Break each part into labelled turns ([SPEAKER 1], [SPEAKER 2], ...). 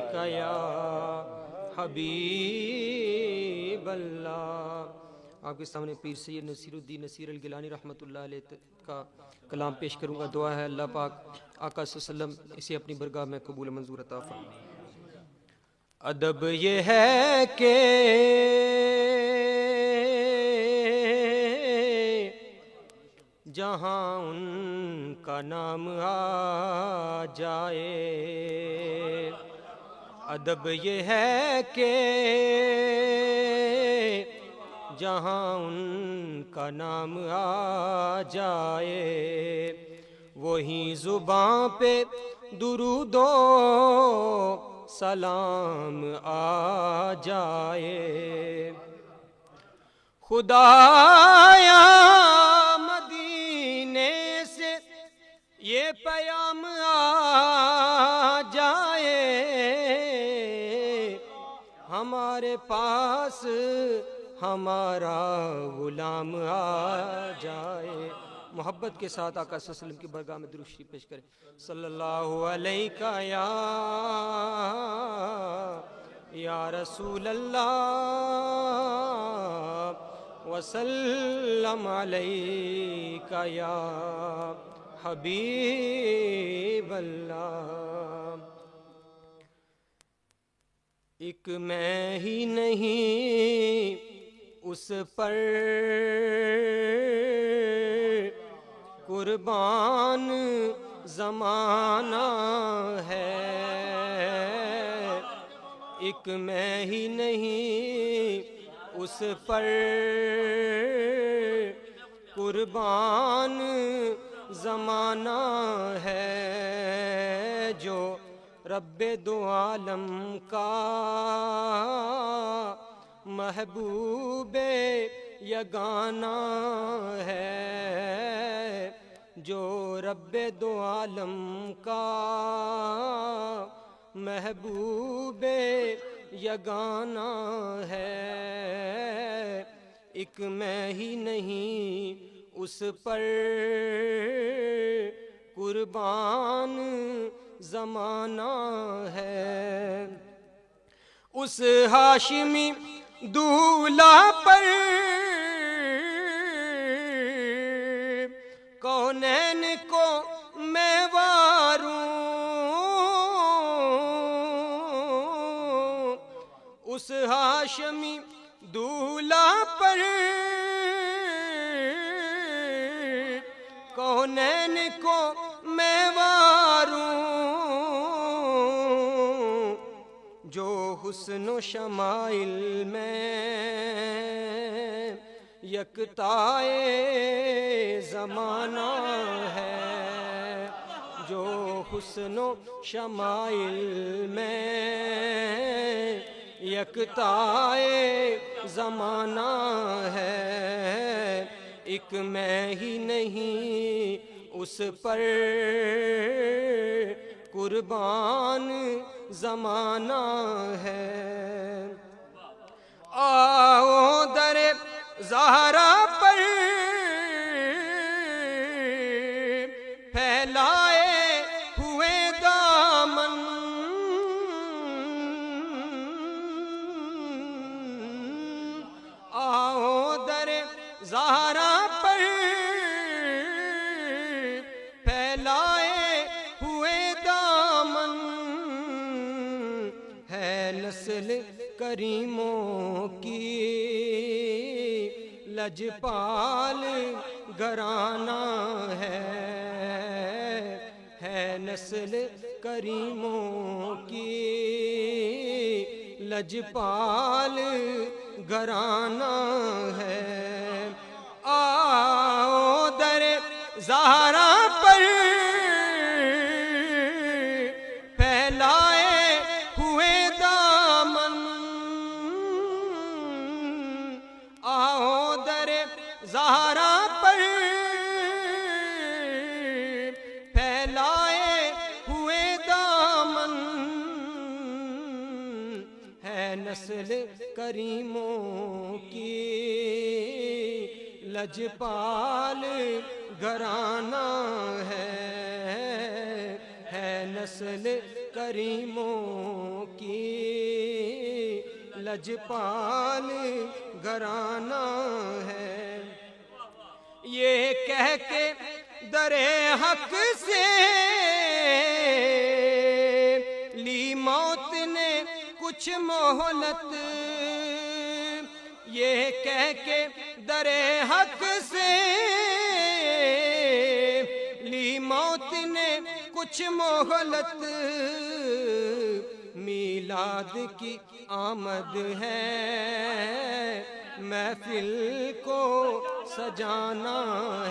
[SPEAKER 1] علیک یا حبیب اللہ۔ آپ کے سامنے پیر سید نصیر الدین نصیر الگیلانی رحمۃ اللہ علیہ کا کلام پیش کروں گا۔ دعا ہے اللہ پاک آقا صلی اللہ علیہ وسلم اسے اپنی برگاہ میں قبول منظور عطا فرمائے۔ ادب یہ ہے کہ جہاں ان کا نام آ جائے، ادب یہ ہے کہ جہاں ان کا نام آ جائے، وہیں زباں پہ درود و سلام آ جائے۔ خدایا مدینے سے یہ پیام آ جائے، ہمارے پاس ہمارا غلام آ جائے۔ محبت کے ساتھ آقا صلی اللہ علیہ وسلم کی برگاہ میں درود شریف پیش کریں۔ صلی اللہ علیہ یا رسول اللہ وسلم علیک یا حبیب اللہ۔ ایک میں ہی نہیں اس پر قربان زمانہ ہے، ایک میں ہی نہیں اس پر قربان زمانہ ہے، جو رب دو عالم کا محبوب یگانہ ہے، جو رب دو عالم کا محبوب یگانہ ہے، ایک میں ہی نہیں اس پر قربان زمانہ ہے۔ اس ہاشمی دولہ پر کونین کو میں واروں، اس ہاشمی دولہ پر کونین کو میں واروں، جو حسن و شمائل میں یکتائے زمانہ ہے، جو حسن و شمائل میں یکتائے زمانہ ہے، ایک میں ہی نہیں اس پر قربان زمانہ ہے۔ آؤ در زہرا پر پھیلائے ہوئے دامن، آؤ در زہرا پر پھیلائے ہوئے دامن، ہے نسل کریموں کی لجپال گھرانہ ہے نسل کریموں کی لجپال گھرانہ ہے۔ آؤ در زہرا پر پھیلائے ہوئے دامن، آؤ در زہرا پر پھیلائے ہوئے دامن، ہے نسل کریموں کی لجپال گھرانہ ہے نسل کریموں کی لجپال گھرانہ ہے، یہ کہہ کے در حق سے لی موت نے کچھ مہلت، یہ کہہ کے در حق سے لی موت نے کچھ مہلت، میلاد کی آمد ہے محفل کو سجانا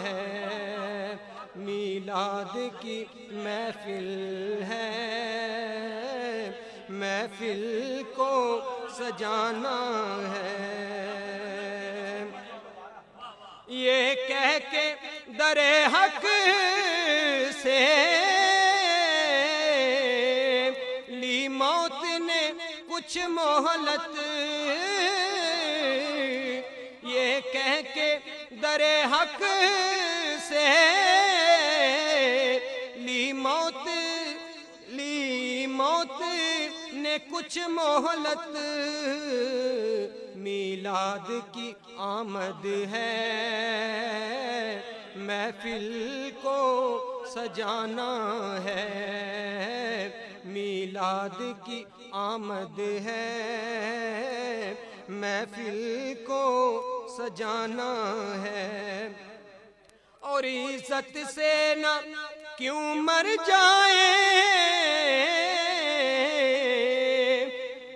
[SPEAKER 1] ہے، میلاد کی محفل ہے محفل کو سجانا ہے، یہ کہہ کے در حق سے لی موت نے کچھ مہلت، یہ کہہ کے در حق سے لی موت نے کچھ مہلت، میلاد کی آمد ہے محفل کو سجانا ہے، میلاد کی آمد ہے محفل کو سجانا ہے، اور عزت سے نہ کیوں مر جائیں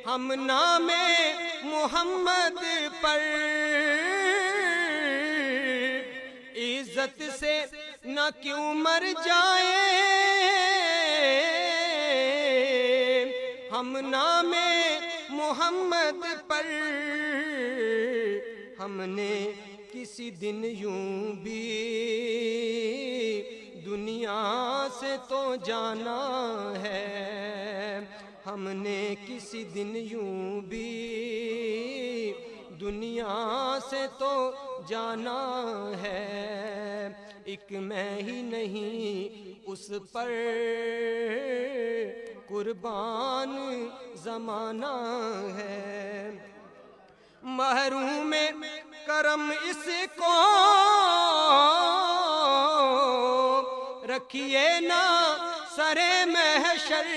[SPEAKER 1] ہم نام محمد پر، عزت سے نہ کیوں مر جائیں ہم نام محمد پر، ہم نے کسی دن یوں بھی دنیا سے تو جانا ہے، ہم نے کسی دن یوں بھی دنیا سے تو جانا ہے، ایک میں ہی نہیں اس پر قربان زمانہ ہے، محروم کرم اس کو رکھیے نا سر محشر،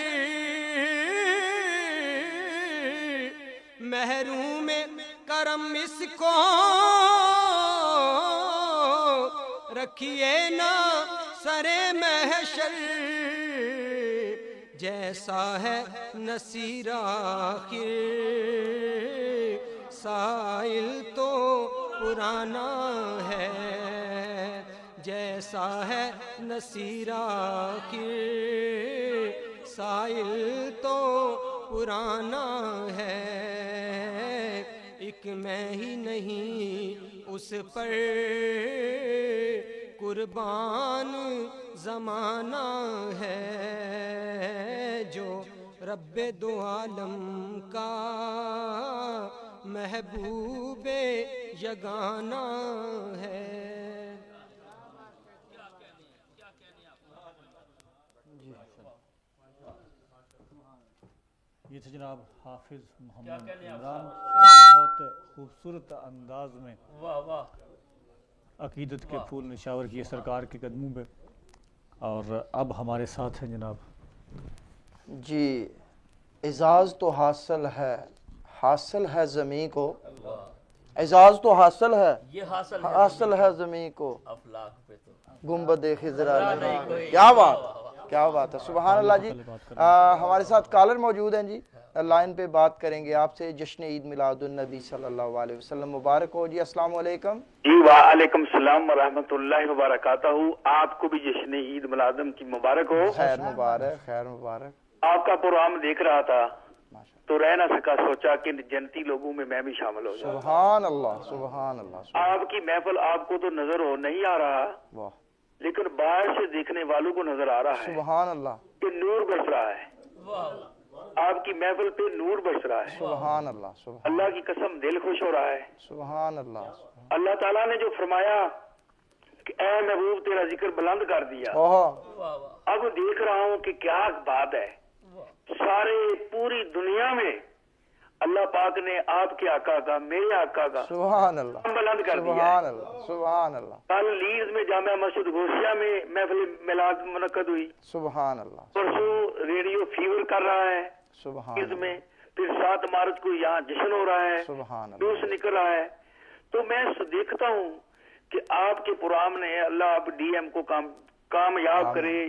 [SPEAKER 1] محروم کرم اس کو رکھیے نا سر محشر، جیسا ہے نصیر آخر سائل تو پرانا ہے، جیسا ہے نصیر آخر سائل تو پرانا ہے، ایک میں ہی نہیں اس پر قربان زمانہ ہے، جو رب دو عالم کا محبوب یگانہ ہے۔
[SPEAKER 2] یہ تھے جناب حافظ محمد عمران، بہت خوبصورت انداز میں عقیدت کے پھول نشاور کیے سرکار کے قدموں پہ، اور اب ہمارے ساتھ ہیں جناب
[SPEAKER 3] جی اعزاز تو حاصل ہے زمین کو، اعزاز تو حاصل ہے، یہ حاصل ہے زمین کو، گنبد خضرا نہیں، کیا بات ہے، سبحان اللہ جی۔ ہمارے ساتھ کالر موجود ہیں جی، لائن پہ بات کریں گے آپ سے۔ جشن عید میلاد النبی صلی اللہ علیہ وسلم مبارک ہو جی، السلام علیکم۔
[SPEAKER 4] جی وعلیکم السلام ورحمۃ اللہ وبرکاتہ، آپ کو بھی جشن عید میلاد کی مبارک ہو۔
[SPEAKER 3] خیر مبارک، خیر مبارک۔
[SPEAKER 4] آپ کا پروگرام دیکھ رہا تھا تو رہ نہ سکا، سوچا کہ جنتی لوگوں میں میں بھی شامل ہو جاؤں۔
[SPEAKER 3] سبحان اللہ، سبحان اللہ۔
[SPEAKER 4] آپ کی محفل آپ کو تو نظر ہو نہیں آ رہا،
[SPEAKER 3] واہ،
[SPEAKER 4] لیکن باہر سے دیکھنے والوں کو نظر آ رہا ہے
[SPEAKER 3] سبحان اللہ،
[SPEAKER 4] کہ نور برس رہا ہے، آپ کی محفل پہ نور برس رہا ہے،
[SPEAKER 3] سبحان اللہ، سبحان
[SPEAKER 4] اللہ کی قسم دل خوش ہو رہا ہے۔
[SPEAKER 3] سبحان اللہ۔
[SPEAKER 4] اللہ تعالیٰ نے جو فرمایا کہ اے محبوب تیرا ذکر بلند کر دیا. اب دیکھ رہا ہوں کہ کیا بات ہے، سارے پوری دنیا میں اللہ پاک نے آپ کے آقا کا، میرے آقا کا
[SPEAKER 3] سبحان اللہ
[SPEAKER 4] بلند کر دیا.
[SPEAKER 3] سبحان اللہ سبحان اللہ
[SPEAKER 4] کل لیڈز میں جامعہ مسجد غوثیہ میں محفل میلاد منعقد ہوئی.
[SPEAKER 3] سبحان اللہ
[SPEAKER 4] پرسوں ریڈیو فیور کر رہا ہے
[SPEAKER 3] سبحان
[SPEAKER 4] لیڈز میں، پھر 7 مارچ کو یہاں جشن ہو رہا ہے،
[SPEAKER 3] سبحان اللہ
[SPEAKER 4] جوش نکل رہا ہے. تو میں دیکھتا ہوں کہ آپ کے پروگرام نے اللہ آپ ڈی ایم کو کامیاب کرے،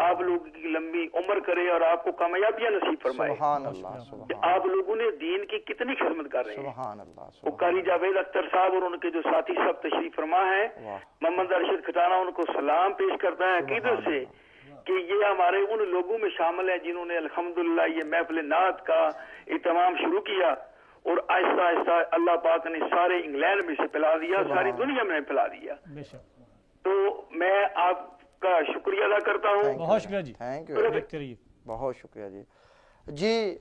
[SPEAKER 4] آپ لوگوں کی لمبی عمر کرے اور آپ کو کامیابیاں نصیب فرمائے.
[SPEAKER 3] سبحان اللہ سبحان
[SPEAKER 4] آپ لوگوں نے دین کی کتنی خدمت کر رہے ہیں.
[SPEAKER 3] سبحان اللہ
[SPEAKER 4] وہ قاری جاوید اختر صاحب اور ان کے جو ساتھی سب تشریف فرما ہے، محمد ارشد کھٹانہ ان کو سلام پیش کرتا ہے عقیدت سے کہ یہ ہمارے ان لوگوں میں شامل ہیں جنہوں نے الحمدللہ یہ محفل نعت کا اہتمام شروع کیا اور آہستہ آہستہ اللہ پاک نے سارے انگلینڈ میں سے پھیلا دیا، ساری دنیا میں پھیلا دیا. تو میں آپ کا شکریہ ادا کرتا ہوں.
[SPEAKER 2] بہت شکریہ جی،
[SPEAKER 3] تھینک یو، بہت شکریہ جی. جی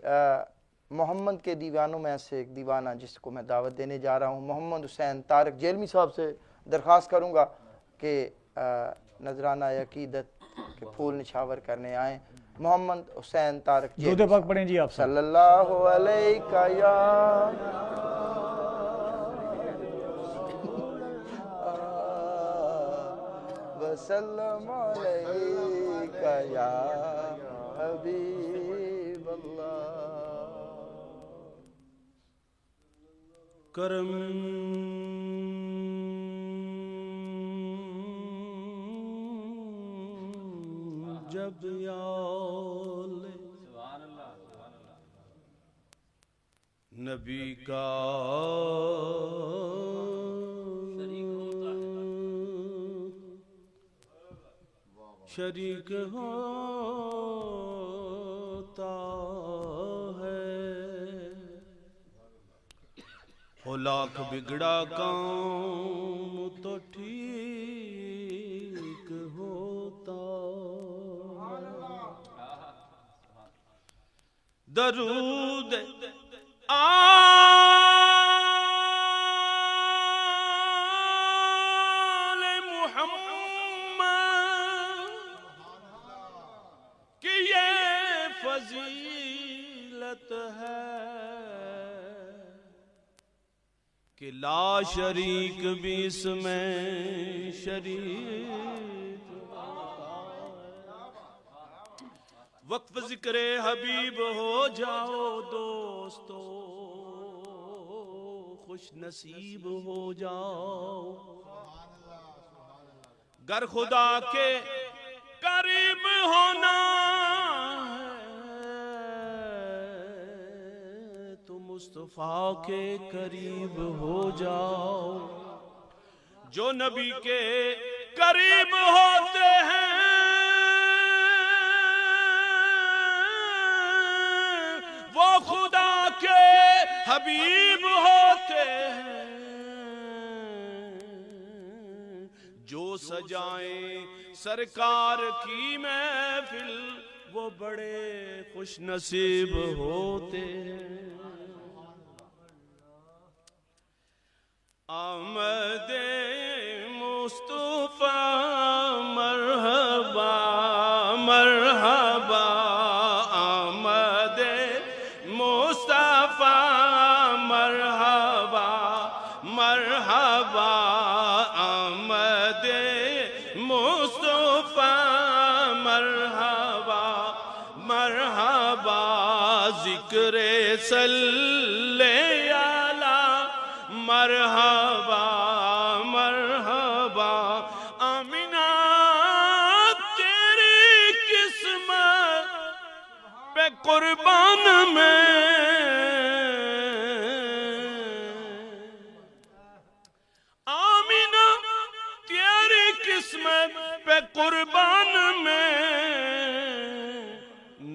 [SPEAKER 3] محمد کے دیوانوں میں سے ایک دیوانہ جس کو میں دعوت دینے جا رہا ہوں، محمد حسین طارق جیلمی صاحب سے درخواست کروں گا کہ نذرانہ عقیدت کے پھول نچھاور کرنے آئیں. محمد حسین طارق
[SPEAKER 2] درود پاک پڑھیں جی آپ
[SPEAKER 3] صلی اللہ علیہ یا وسلم علیکہ یا حبیب اللہ.
[SPEAKER 5] کرم جب یال نبی کا شریک ہوتا ہے، ہو لاکھ بگڑا کام تو ٹھیک ہوتا. درود آل محمد کی یہ فضیلت ہے کہ لا شریک بھی اس میں شریک. وقف ذکر حبیب ہو جاؤ دوستو، خوش نصیب ہو جاؤ. گر خدا کے قریب ہونا ہے تو مصطفیٰ کے قریب ہو جاؤ. جو نبی کے قریب ہوتے ہیں وہ خدا کے حبیب ہوتے ہیں. جو سجائیں سرکار کی محفل وہ بڑے خوش نصیب ہوتے ہیں. آمد مصطفیٰ مرحبا مرحبا، آمد مصطفیٰ مرحبا مرحبا، آمد مصطفیٰ مرحبا مرحبا. ذکر صلی علی مرحبا مرحبا. آمینہ تیری قسمت پہ قربان میں، آمینہ تیری قسمت پہ قربان میں،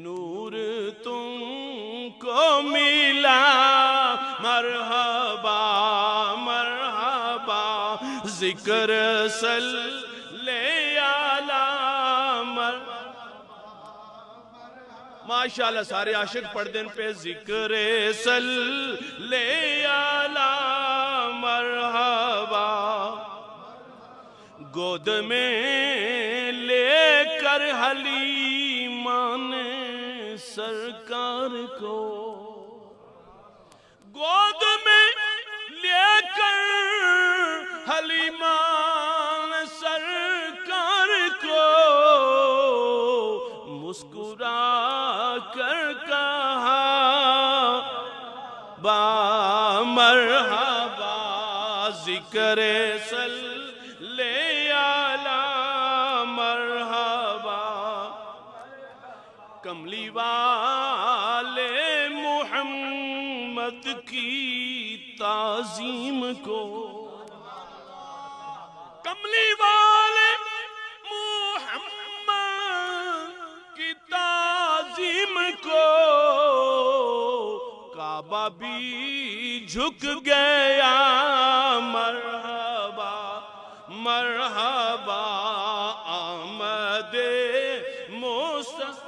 [SPEAKER 5] نور تم کو ملا مرحبا مرحبا. ذکر صلی علی ماشاءاللہ سارے عاشق پڑھ دین پہ ذکر صلی علی مرحبا. گود میں لے کر حلیمہ نے سرکار کو، گود میں لے کر حلیمہ نے سرکار کو مسکرا کر کہا با مرحبا ذکر صلی علی مرحبا، کملی والے محمد کی تعظیم کو، کملی والے محمد کی تعظیم کو، کعبہ بھی جھک گیا مرحبا مرحبا آمد مصطفیٰ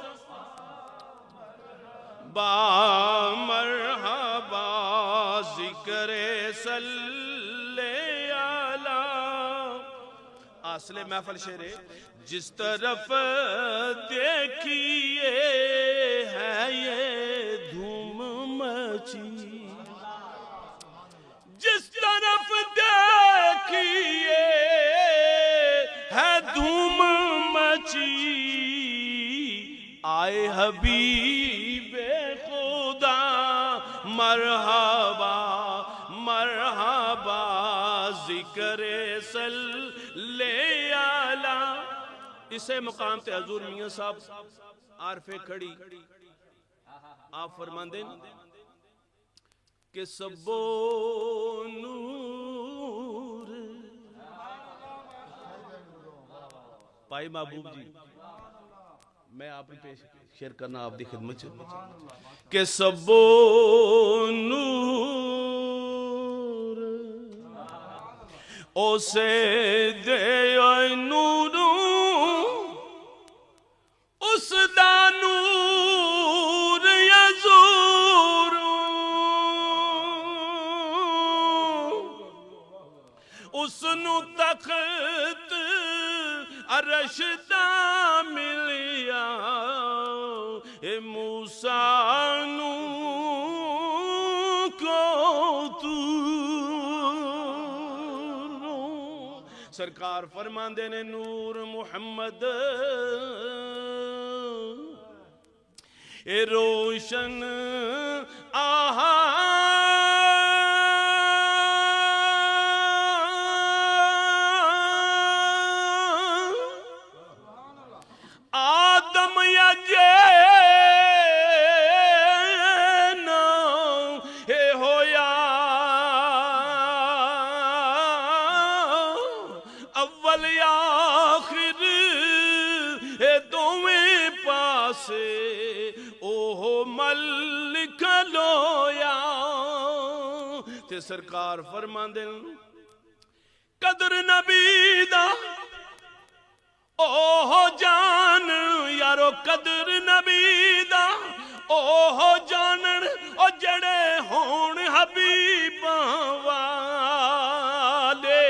[SPEAKER 5] با مرحبا ذکر صلی علی۔ اصل محفل شعر جس طرف دیکھیے ہے یہ دھوم مچی، جس طرف دیکھیے ہے دھوم مچی، آئے حبیب خدا مرحبا مرحبا ذکر صلی علی۔ اسے مقام تے حضور میاں صاحب عارف کھڑی آپ فرماندے کہ سبو نور پائی محبوب جی، میں آپ نے پیش شیئر کرنا آپ دی خدمت سے کہ سبو نور او سے دے نورو اس دا نور یزور، اس نو تخت عرش دا ملیا، اے موسیٰ نو کو تو سرکار فرماندے نے نور محمد اے روشن آہا آدم یا جینا اے ہویا اول یا آخر اے دوویں پاسے اوہ ملک لویا، تے سرکار فرماندے قدر نبی دا اوہ جان یارو، قدر نبی دا اوہ جانن او جڑے ہون حبیباں والے،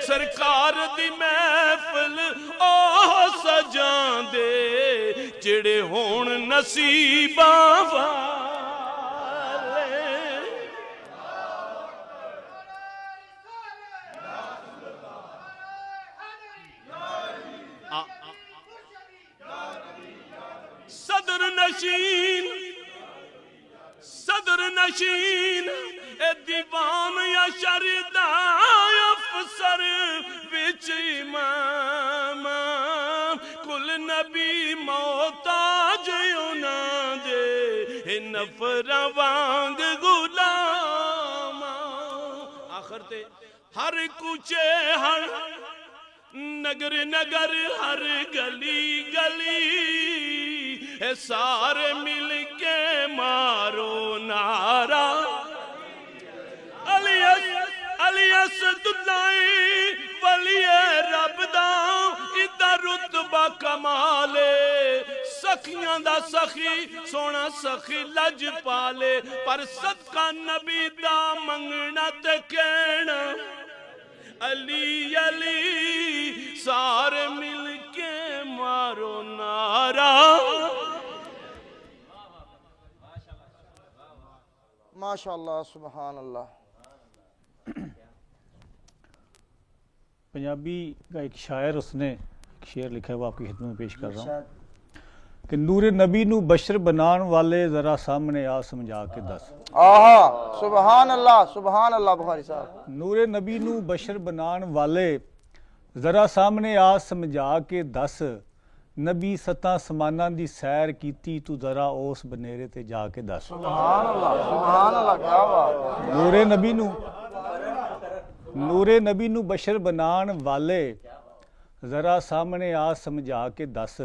[SPEAKER 5] سرکار دی محفل اوہ سجان دے جڑے ہون نصیباں والے۔ صدر نشین اے دیوان یا شردہ افسر وچ امام، کل نبی محتاج انہاں دے اے نفر وانگ غلام۔ آخر تے ہر کوچے ہر نگر نگر ہر گلی گلی اے سارے مل کے مارو نعرہ علی اسد اللہ ولی رب دا، ادھا رتبہ کمالے سخیاں دا سخی سونا سخی لج پالے، پر صدقہ نبی دا منگنا تے کہنا علی علی سارے مل کے مارو نعرہ
[SPEAKER 3] ماشاء اللہ سبحان اللہ.
[SPEAKER 2] پنجابی کا ایک شاعر اس نے ایک شعر لکھا ہے وہ آپ کی خدمت میں پیش کر رہا ہوں کہ نور نبی نو بشر بنان والے ذرا سامنے آ سمجھا کے دس.
[SPEAKER 3] آہا سبحان اللہ بخاری صاحب.
[SPEAKER 2] نور نبی نو بشر بنان والے ذرا سامنے آ سمجھا کے دس نبی ستاں سماناں دی سیر کیتی تو ذرا اس بنیرے تے جا کے دس.
[SPEAKER 3] سبحان اللہ کیا بات.
[SPEAKER 2] نور نبی نو بشر بنان والے ذرا سامنے آ سمجھا کے دس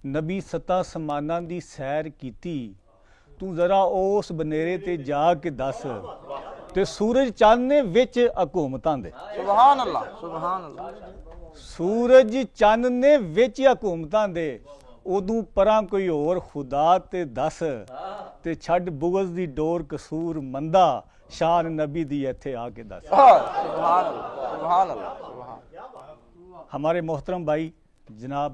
[SPEAKER 2] نبی ستاں سماناں دی سیر کیتی تو ذرا اس بنیرے تے جا کے دس تے سورج چاند نے وچ حکومتاں دے.
[SPEAKER 3] سبحان اللہ.
[SPEAKER 2] سورج چند نے وچ حکومتاں دے ادوں پراں کوئی اور خدا تے دس تے چھڈ بغض دی ڈور قصور مندا شان نبی دی ایتھے آ کے دس.
[SPEAKER 3] سبحان اللہ.
[SPEAKER 2] ہمارے محترم بھائی جناب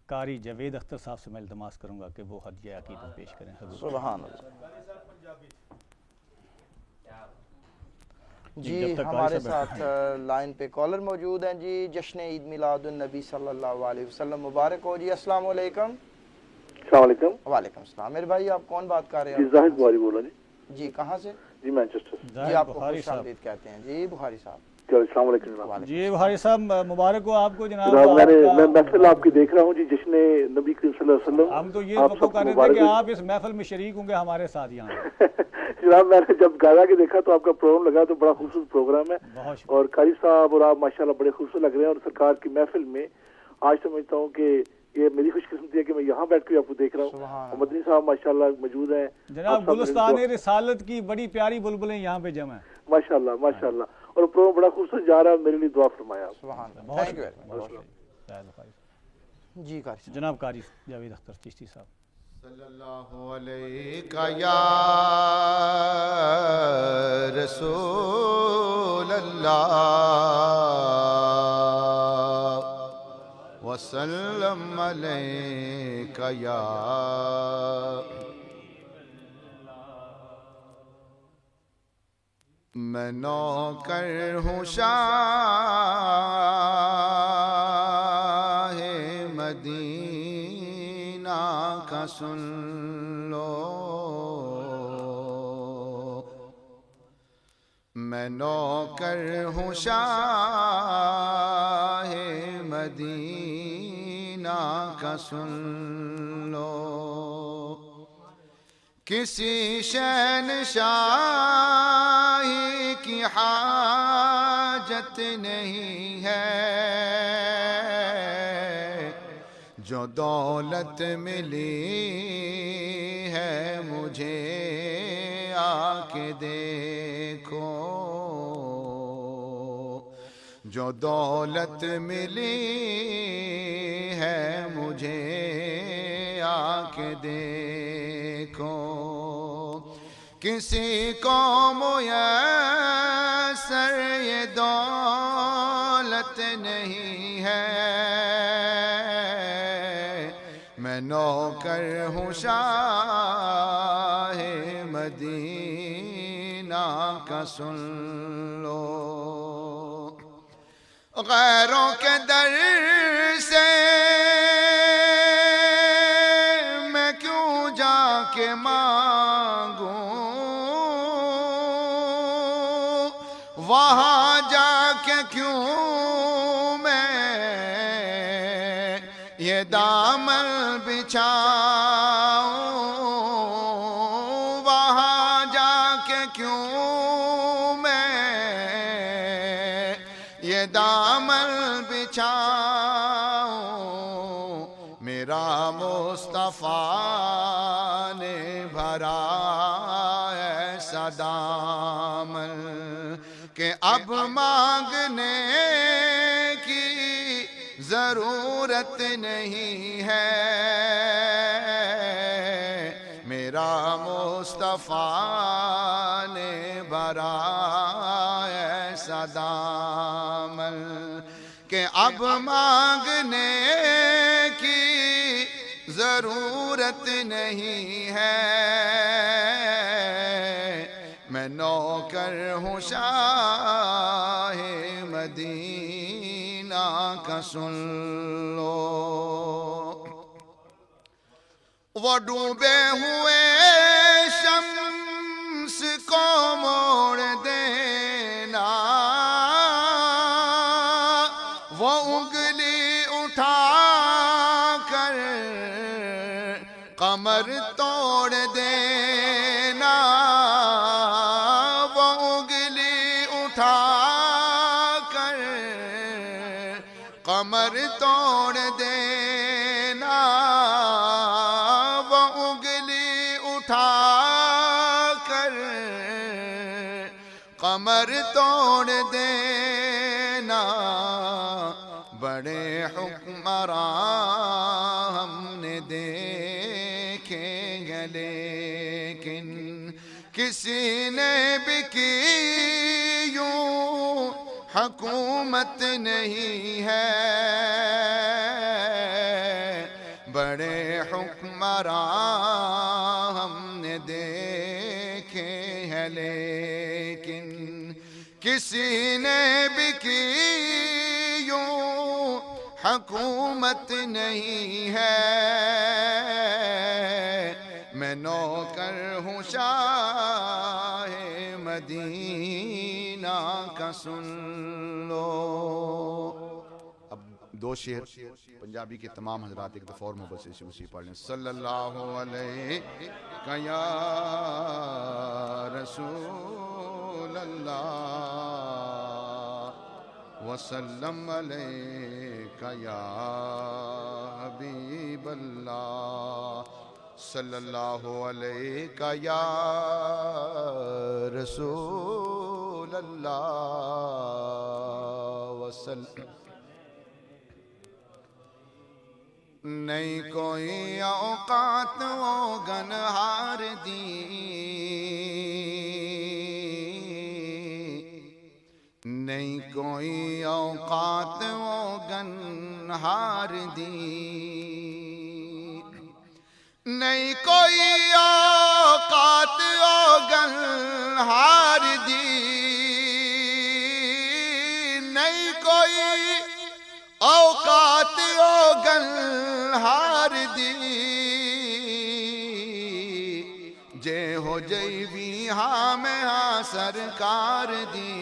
[SPEAKER 2] قاری جاوید اختر صاحب سے میں التماس کروں گا کہ وہ ہدیہ عقیدت پیش کریں. حضور
[SPEAKER 3] سبحان اللہ. جی
[SPEAKER 2] جب تک
[SPEAKER 3] ہمارے
[SPEAKER 2] قاری صاحب
[SPEAKER 3] ساتھ لائن پہ کالر موجود ہیں جی. جشن عید میلاد النبی صلی اللہ علیہ وسلم مبارک ہو جی. السلام علیکم.
[SPEAKER 6] السلام علیکم.
[SPEAKER 3] وعلیکم السلام. میرے بھائی آپ کون بات کر رہے
[SPEAKER 6] جی
[SPEAKER 3] ہیں؟
[SPEAKER 6] زاہد بخاری بول رہا جی.
[SPEAKER 3] جی کہاں سے؟
[SPEAKER 6] جی مینچسٹر.
[SPEAKER 3] جی آپ کو
[SPEAKER 2] بخاری
[SPEAKER 3] خوش
[SPEAKER 2] صاحب.
[SPEAKER 3] آمدید کہتے ہیں جی بخاری صاحب.
[SPEAKER 6] السلام علیکم جناب.
[SPEAKER 2] جی بخاری صاحب مبارک ہو آپ کو جناب.
[SPEAKER 6] میں محفل آپ کی دیکھ رہا ہوں جی جشن نبی کریم صلی اللہ علیہ وسلم.
[SPEAKER 2] ہم تو یہ توقع کر رہے تھے کہ آپ اس محفل میں شریک ہوں گے ہمارے ساتھ یہاں.
[SPEAKER 6] جناب میں نے جب گایا کے دیکھا تو آپ کا پروگرام لگا تو بڑا خوبصورت پروگرام ہے
[SPEAKER 2] بہت
[SPEAKER 6] اور قاری صاحب اور آپ ماشاءاللہ بڑے خوبصورت لگ رہے ہیں اور سرکار کی محفل میں آج سمجھتا ہوں کہ یہ میری خوش قسمتی ہے کہ میں یہاں بیٹھ کے آپ کو دیکھ رہا ہوں. اور مدنی صاحب ماشاءاللہ موجود ہیں.
[SPEAKER 2] جناب گلستان رسالت کی بڑی پیاری بلبلیں یہاں پہ جمع ہیں
[SPEAKER 6] ماشاءاللہ ماشاءاللہ اور پروگرام بڑا خوبصورت جا رہا ہے. میرے لیے دعا فرمایا آپ.
[SPEAKER 3] سبحان اللہ. Thank you. جی قاری صاحب.
[SPEAKER 2] جناب قاری جاوید اختر چشتی صاحب.
[SPEAKER 7] صلی اللہ علیہ یا رسول اللہ وسلم علیہ یا میں نوکر ہوں شاہ مدینہ کا سن لو میں نوکر ہوں شاہ مدینہ کا سن لو کسی شہنشاہی کی حاجت نہیں ہے جو دولت ملی ہے مجھے آ کے دیکھو جو دولت ملی ہے مجھے آ کے دیکھو کسی کو میسر یہ دولت نہیں ہے میں نوکر ہوں شاہ مدینہ کا سن لو غیروں کے در سے میں کیوں جا کے مانگوں وہاں جا کے کیوں میں یہ دامن بچھاؤں وہاں جا کے کیوں میں یہ دامن بچھاؤں میرا مصطفیٰ نے بھرا ایسا دامن کہ اب مانگنے کی ضرورت نہیں ہے میرا مصطفیٰ نے بھرا ایسا ایسا دامن کہ اب مانگنے کی ضرورت نہیں ہے، میں نوکر ہوں شاہ مدینہ کا، سن لو وہ ڈوبے ہوئے شمس کو موڑ دینا، وہ انگلی اٹھا کر قمر توڑ دینا، وہ انگلی اٹھا کر قمر توڑ دینا، وہ انگلی اٹھا کر قمر توڑ دینا، بڑے حکمراں ہم نے دیکھے ہیں لیکن کسی نے بھی کی یوں حکومت نہیں ہے، بڑے حکمراں ہم نے دیکھے ہیں لیکن کسی نے بھی کی یوں حکومت نہیں ہے، میں نوکر ہوں شاہ مدینہ کا، سن لو۔ اب دو شعر پنجابی کے تمام حضرات ایک دفعہ اور محبت سے مسیح پڑھ لیں۔ صلی اللہ علیہ یا رسول اللہ وسلم علیک یا حبیب اللہ، صلی اللہ علیک یا رسول اللہ وسلم۔ نہیں کوئی اوقات و گنہار دی، نہیں کوئی اوقات و گنہار دی، نہیں کوئی اوقات و گنہار دی، نہیں کوئی اوقات و گنہار دی، جے ہو جئی بھی ہاں میں ہاں سرکار دی،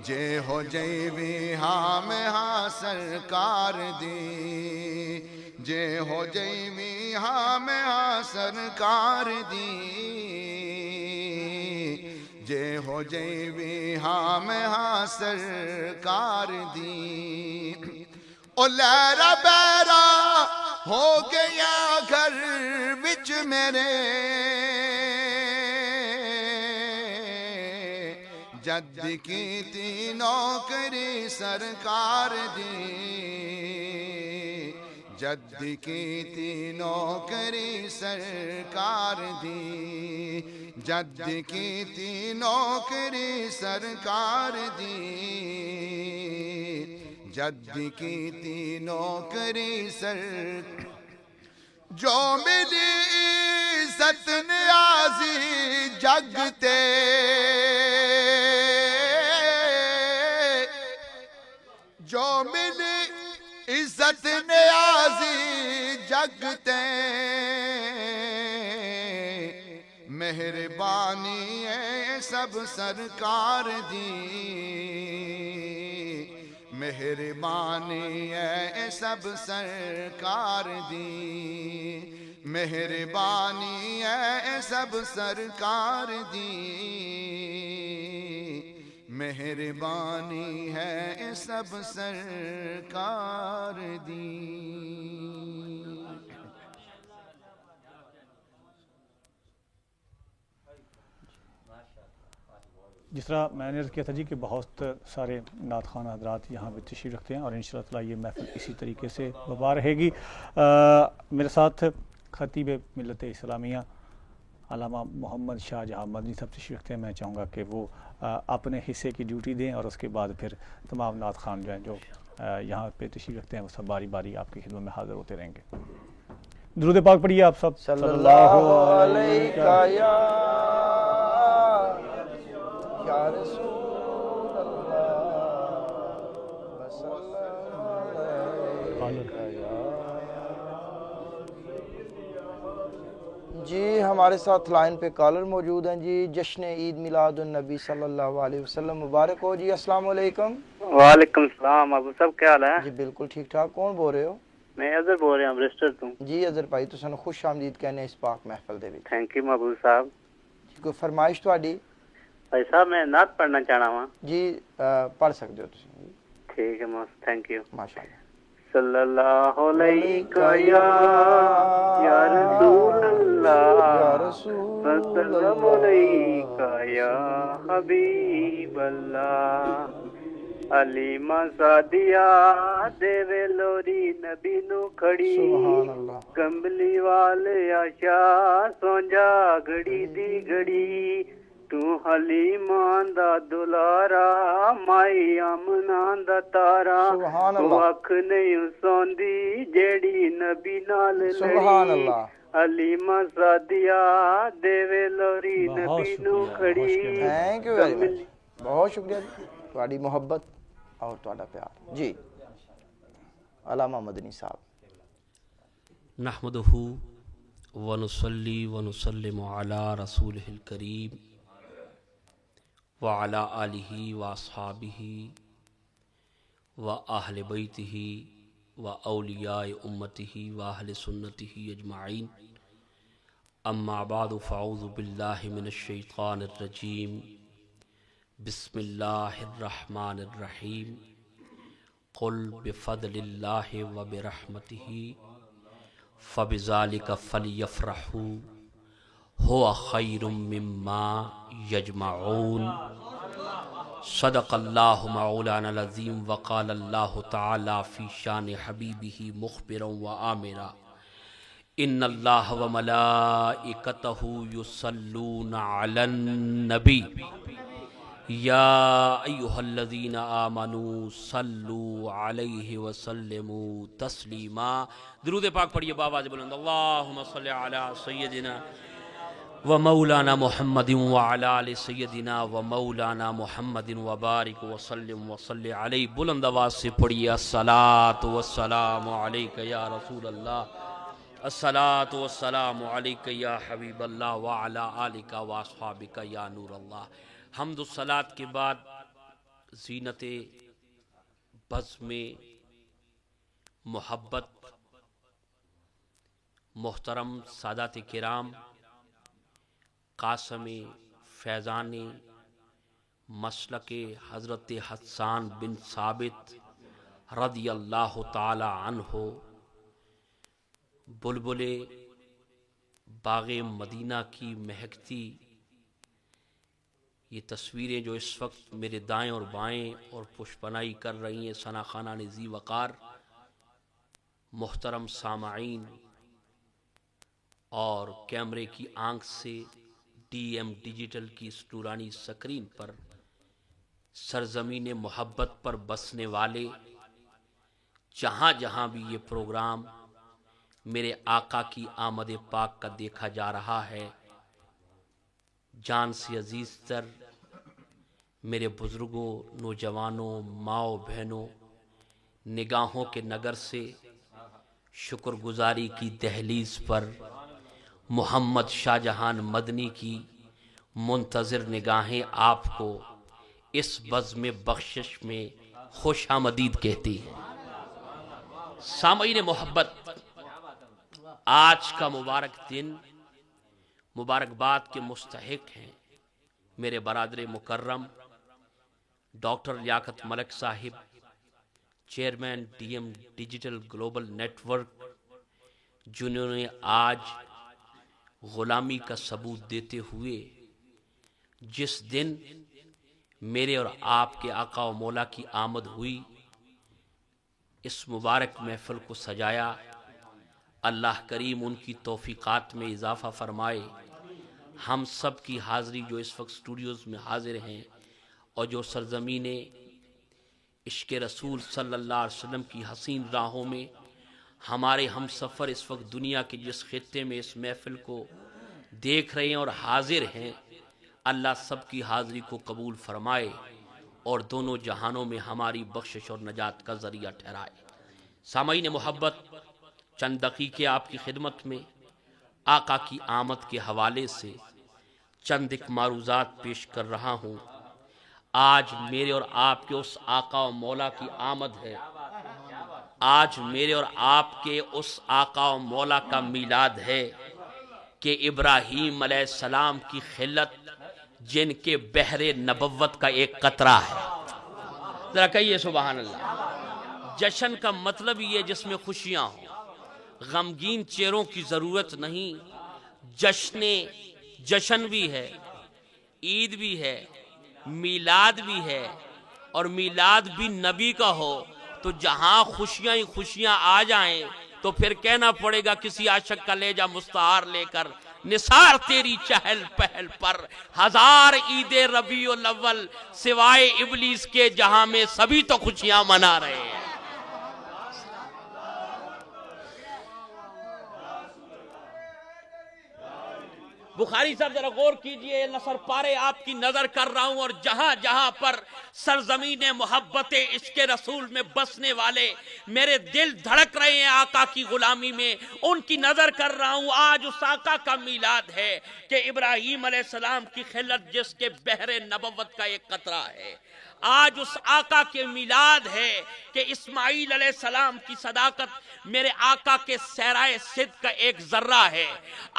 [SPEAKER 7] جے ہو جئی بھی ہاں میں ہاں سرکار دی، جے ہو جئی بھی ہاں میں ہاں سرکار دی، جے ہو جئی بھی ہاں میں ہاں سرکار دی، او لیرا بیرا ہو گیا گھر وچ میرے، جد کی تی نوکری سرکار دی، جد کی تی نوکری سرکار دی، جد کی تی نوکری سرکار دی، جد کی تی نوکری جو ملی عزت نیازی جگتے، جو ملی عزت نیازی جگتے، مہربانی ہے سب سرکار دی، مہربانی ہے سب سرکار دی، مہربانی ہے سب سرکار دی، مہربانی ہے سب سرکار دی۔
[SPEAKER 2] جس طرح میں نے عرض کیا تھا جی کہ بہت سارے نعت خوان حضرات یہاں پہ تشریف رکھتے ہیں اور انشاءاللہ تعالیٰ یہ محفل اسی طریقے سے بپا رہے گی۔ میرے ساتھ خطیب ملت اسلامیہ علامہ محمد شاہ جہاں مدنی صاحب تشریف رکھتے ہیں. میں چاہوں گا کہ وہ اپنے حصے کی ڈیوٹی دیں اور اس کے بعد پھر تمام نعت خوان جو ہیں جو یہاں پہ تشریف رکھتے ہیں وہ سب باری باری آپ کی خدمت میں حاضر ہوتے رہیں گے. درود پاک پڑھیے آپ سب.
[SPEAKER 3] صلی اللہ علیہ یا رسول اللہ وسلم علیہ. جی ہمارے ساتھ لائن پہ کالر موجود ہیں جی. جشن عید میلاد النبی صلی اللہ علیہ وسلم مبارک ہو جی. السلام علیکم.
[SPEAKER 8] وعلیکم السلام. ابو صاحب کیا حال ہے؟
[SPEAKER 3] جی بالکل ٹھیک ٹھاک. کون بول رہے ہو؟
[SPEAKER 8] میں اظہر بول رہا ہوں برسٹر تو.
[SPEAKER 3] جی اظہر بھائی تو سانو خوش آمدید کہنے اس پاک محفل دے وچ.
[SPEAKER 8] تھینک یو محبوب صاحب.
[SPEAKER 3] کوئی فرمائش تہاڈی؟
[SPEAKER 8] بھائی صاحب میں نعت پڑھنا چاہنا ہوں.
[SPEAKER 3] جی پڑھ سکتے ہو تسی.
[SPEAKER 8] ٹھیک ہے موس. Thank you.
[SPEAKER 3] ماشاءاللہ.
[SPEAKER 8] صلی اللہ علیہ یا رسول اللہ وسلم علیکہ یا حبیب اللہ. علیمہ سادیا دیوے لوری نبی نو کھڑی
[SPEAKER 3] سبحان اللہ.
[SPEAKER 8] کمبلی والے آشا سونجا گھڑی دی گھڑی. تو حلیمہ دا دلارا مائی آمنہ دا تارا.
[SPEAKER 3] سبحان اللہ.
[SPEAKER 8] وکھ نہیں سوندی جیڑی نبی نال لڑی.
[SPEAKER 3] سبحان اللہ.
[SPEAKER 8] حلیمہ سادیا دیوے لوری نبی نو کھڑی.
[SPEAKER 3] Thank you very much. بہت شکریہ جی تہاڈی محبت اور تہاڈا پیار. جی علامہ مدنی صاحب.
[SPEAKER 5] نحمدہ ونصلی ونسلم علی رسولہ الکریم وعلی آلہ واصحابہ واہل بیتہ واولیاء امتہ واہل سنتہ اجمعین. اما بعد فاعوذ باللہ من الشیطان الرجیم. بسم اللہ الرحمن الرحیم. قل بفضل اللہ وبرحمتہ فبذلک فلیفرحوا هو خیر مما یجمعون. صدق اللہ مولانا العظیم. وقال اللہ تعالی فی شان حبیبہ مخبرا وآمرا ان اللہ وملائکتہ یصلون علی النبی یا ایہا الذین آمنوا صلوا علیہ وسلموا تسلیما. درود پاک پڑھیے بآواز بلند. اللہم صلی علی سیدنا و مولانا محمد وعلی آل سیدنا و مولانا محمد وبارک وسلم وصلی علیہ. بلند آواز سے پڑھیے الصلاۃ والسلام علیک یا رسول اللہ. الصلاۃ والسلام علیک یا حبیب اللہ وعلی آلک واصحابک یا نور اللہ. حمد و صلاۃ کے بعد زینت بزم محبت محترم سادات کرام قاسم فیضان مسلک حضرت حسان بن ثابت رضی اللہ تعالی عنہ بلبل باغ مدینہ کی مہکتی یہ تصویریں جو اس وقت میرے دائیں اور بائیں اور پشپنائی کر رہی ہیں ثنا خانہ ذی وقار. محترم سامعین اور کیمرے کی آنکھ سے ڈی ایم ڈیجیٹل کی اس نورانی سکرین پر سرزمین محبت پر بسنے والے جہاں جہاں بھی یہ پروگرام میرے آقا کی آمد پاک کا دیکھا جا رہا ہے، جان سے عزیز تر میرے بزرگوں، نوجوانوں، ماؤں بہنوں، نگاہوں کے نگر سے شکر گزاری کی دہلیز پر محمد شاہ جہان مدنی کی منتظر نگاہیں آپ کو اس بزم بخشش میں خوش آمدید کہتی ہیں. سامعین محبت، آج کا مبارک دن مبارکباد کے مستحق ہیں میرے برادر مکرم ڈاکٹر لیاقت ملک صاحب، chairman D M digital global network, جنہوں نے آج غلامی کا ثبوت دیتے ہوئے جس دن میرے اور آپ کے آقا و مولا کی آمد ہوئی اس مبارک محفل کو سجایا. اللہ کریم ان کی توفیقات میں اضافہ فرمائے. ہم سب کی حاضری جو اس وقت اسٹوڈیوز میں حاضر ہیں اور جو سرزمین عشق رسول صلی اللہ علیہ وسلم کی حسین راہوں میں ہمارے ہم سفر اس وقت دنیا کے جس خطے میں اس محفل کو دیکھ رہے ہیں اور حاضر ہیں، اللہ سب کی حاضری کو قبول فرمائے اور دونوں جہانوں میں ہماری بخشش اور نجات کا ذریعہ ٹھہرائے۔ سامعین محبت، چند دقیقے آپ کی خدمت میں آقا کی آمد کے حوالے سے چند ایک معروضات پیش کر رہا ہوں۔ آج میرے اور آپ کے اس آقا و مولا کی آمد ہے، آج میرے اور آپ کے اس آقا و مولا کا میلاد ہے کہ ابراہیم علیہ السلام کی خلت جن کے بحر نبوت کا ایک قطرہ ہے۔ ذرا کہیے سبحان اللہ۔ جشن کا مطلب یہ جس میں خوشیاں ہوں، غمگین چہروں کی ضرورت نہیں۔ جشن بھی ہے، عید بھی ہے، میلاد بھی ہے، اور میلاد بھی نبی کا ہو تو جہاں خوشیاں ہی خوشیاں آ جائیں تو پھر کہنا پڑے گا کسی عاشق کا لہجہ مستعار لے کر، نثار تیری چہل پہل پر ہزار عید ربیع الاول سوائے ابلیس کے جہاں میں سبھی تو خوشیاں منا رہے ہیں۔ بخاری صاحب ذرا غور کیجئے، نثر پارے آپ کی نظر کر رہا ہوں، اور جہاں جہاں پر سرزمین محبت عشق رسول میں بسنے والے میرے دل دھڑک رہے ہیں آقا کی غلامی میں، ان کی نظر کر رہا ہوں۔ آج اس آقا کا میلاد ہے کہ ابراہیم علیہ السلام کی خلت جس کے بحر نبوت کا ایک قطرہ ہے۔ آج اس آقا کے میلاد ہے کہ اسماعیل علیہ السلام کی صداقت میرے آقا کے صحرائے صدق کا ایک ذرہ ہے۔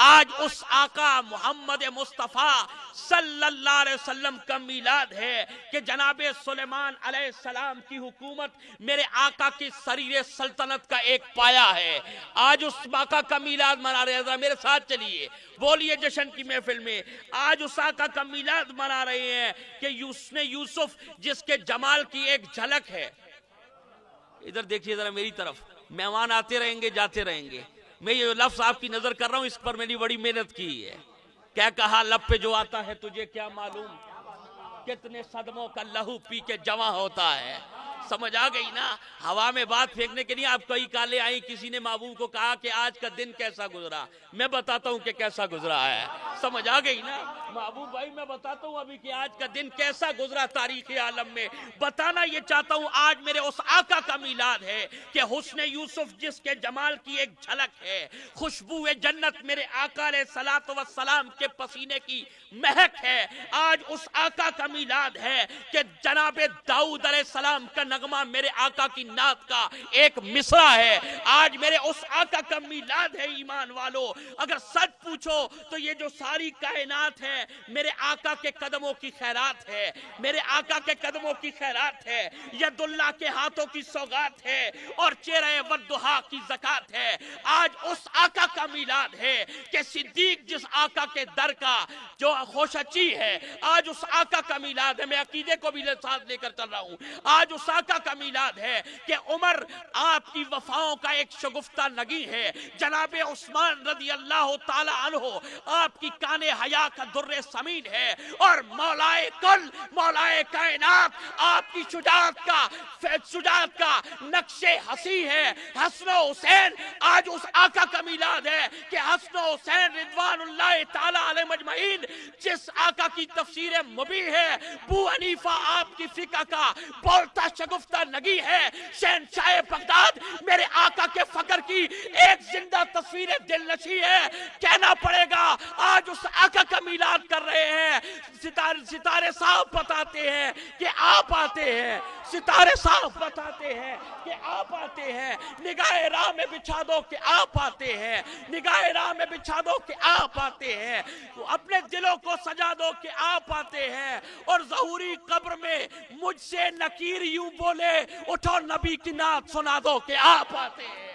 [SPEAKER 5] آج اس آقا محمد مصطفیٰ صلی اللہ علیہ وسلم کا میلاد ہے کہ جناب سلیمان علیہ السلام کی حکومت میرے آقا کی سریر سلطنت کا ایک پایا ہے۔ آج اس آقا کا میلاد منا رہے ہیں، ذرا میرے ساتھ چلیے، بولیے جشن کی محفل میں۔ آج اس آقا کا میلاد منا رہے ہیں کہ یوسف جس کے جمال کی ایک جھلک ہے۔ ادھر دیکھیے ذرا میری طرف، مہمان آتے رہیں گے جاتے رہیں گے، میں یہ لفظ آپ کی نظر کر رہا ہوں، اس پر میں نے بڑی محنت کی ہے۔ کیا کہا لب پہ جو آتا ہے تجھے کیا معلوم، کتنے صدموں کا لہو پی کے جمع ہوتا ہے۔ سمجھ آ گئی نا؟ ہوا میں بات پھینکنے کے لیے آپ کئی کالے آئیں، کسی نے محبوب کو کہا کہ آج کا دن کیسا گزرا، میں بتاتا ہوں کہ کیسا گزرا ہے۔ سمجھ آ گئی نا محبوب بھائی؟ میں بتاتا ہوں ابھی کہ آج کا دن کیسا گزرا تاریخ عالم میں۔ بتانا یہ چاہتا ہوں آج میرے اس آقا کا میلاد ہے کہ حسن یوسف جس کے جمال کی ایک جھلک ہے، خوشبو جنت میرے آقا علیہ الصلوۃ والسلام کے پسینے کی مہک ہے۔ آج اس آقا کا میلاد ہے کہ جناب داؤد علیہ السلام کا نغمہ میرے آقا کی نعت کا ایک مصرع ہے۔ آج میرے اس آقا کا میلاد ہے ایمان والو۔ اگر سچ پوچھو تو یہ جو ساری کائنات ہے میرے آقا کے قدموں کی خیرات ہے، میرے آقا کے قدموں کی خیرات ہے، ید اللہ کے ہاتھوں کی سوغات ہے، اور چہرہ والضحیٰ کی زکات ہے۔ آج اس آقا کا میلاد ہے کہ صدیق جس آقا کے در کا جو خوشچی ہے، آج اس آقا کا میلاد ہے۔ میں عقیدے کو بھی ساتھ لے کر چل رہا ہوں۔ آج اس آقا کا میلاد ہے کہ عمر آپ کی وفاؤں کا ایک شگفتہ نگی ہے، جناب عثمان رضی اللہ تعالی عنہ آپ کی کان حیا کا در ثمین ہے، اور مولائے کل مولائے کائنات آپ کی شجاعت کا نقش ہنسی ہے۔ حسن و حسین، آج اس آقا کا میلاد ہے کہ حسن و حسین رضوان اللہ تعالی علیہ مجمعین جس آقا کی تفسیر مبین ہے، بو حنیفہ آپ کی فقہ کا بولتا شگفتہ نگی ہے، شہنشاہ بغداد میرے آقا کے فقر کی ایک زندہ تصویر دل نشی ہے۔ کہنا پڑے گا آج اس آقا کا میلاد کر رہے ہیں، ستارے صاحب بتاتے ہیں کہ آپ آتے ہیں، ستارے صاحب بتاتے ہیں کہ آپ آتے ہیں، نگاہ راہ میں بچھا دو کہ آپ آتے ہیں، نگاہ راہ میں بچھا دو کہ آپ آتے ہیں، اپنے دلوں کو سجا دو کہ آپ آتے ہیں، اور ظہوری قبر میں مجھ سے نکیر یوں بولے اٹھو نبی کی نعت سنا دو کہ آپ آتے ہیں۔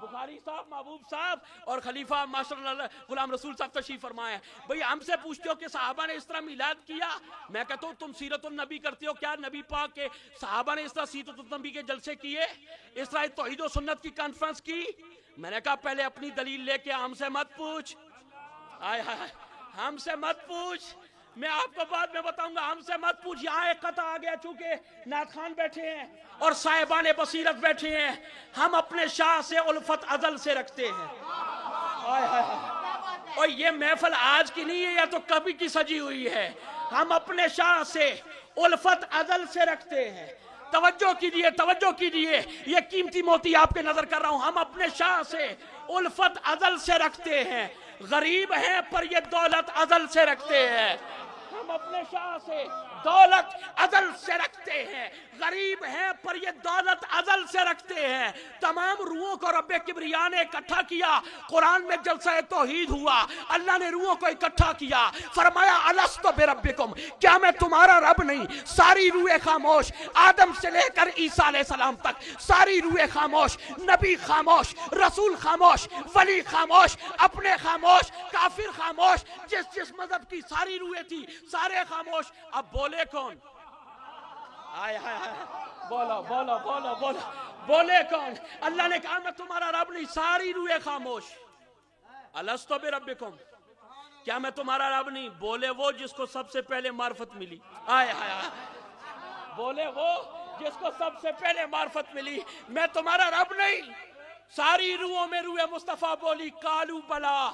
[SPEAKER 5] بخاری صاحب, محبوب صاحب اور خلیفہ ماشاءاللہ غلام رسول صاحب تشریف فرمائے. بھئی ہم سے پوچھتے ہو کہ صحابہ نے اس طرح میلاد کیا؟ میں کہتا ہوں تم سیرت النبی کرتے ہو, کیا نبی پاک کے صحابہ نے اس طرح سیرت النبی کے جلسے کیے, اس طرح توحید و سنت کی کانفرنس کی؟ میں نے کہا پہلے اپنی دلیل لے کے ہم سے مت پوچھ, آئے ہائے ہم سے مت پوچھ, میں آپ کو بعد میں بتاؤں گا, ہم سے مت پوچھ. یہاں ایک قطع آ گیا, چونکہ نعت خان بیٹھے ہیں اور صاحبان بصیرت بیٹھے ہیں, ہم اپنے شاہ سے الفت ازل سے رکھتے ہیں. اور یہ محفل آج کی نہیں ہے, یا تو کبھی کی سجی ہوئی ہے. ہم اپنے شاہ سے الفت ازل سے رکھتے ہیں. توجہ کیجئے, توجہ کیجئے, یہ قیمتی موتی آپ کے نظر کر رہا ہوں. ہم اپنے شاہ سے الفت ازل سے رکھتے ہیں. غریب ہیں پر یہ دولت ازل سے رکھتے ہیں. ہم اپنے شاہ سے دولت ازل سے رکھتے ہیں. غریب ہیں پر یہ دولت ازل سے رکھتے ہیں. تمام روحوں کو رب کبریا نے اکٹھا کیا. قرآن میں جلسہ توحید ہوا, اللہ نے روحوں کو اکٹھا کیا, فرمایا الستو بربکم, کیا میں تمہارا رب نہیں؟ ساری روحیں خاموش, آدم سے لے کر عیسیٰ علیہ السلام تک ساری روحیں خاموش. نبی خاموش, رسول خاموش, ولی خاموش, اپنے خاموش, کافر خاموش, جس مذہب کی ساری روحیں تھی سارے خاموش. اب بولے کون؟ آئے ہائے ہائے, بولو بولو بولو بولو, بولے کون؟ اللہ نے کہا میں تمہارا رب نہیں, ساری روحیں خاموش. الستو بربکم, کیا میں تمہارا رب نہیں؟ بولے وہ جس کو سب سے پہلے معرفت ملی. آئے ہائے ہائے, بولے وہ جس کو سب سے پہلے معرفت ملی. میں تمہارا رب نہیں. ساری روحوں میں روح مصطفیٰ بولی کالو بلا,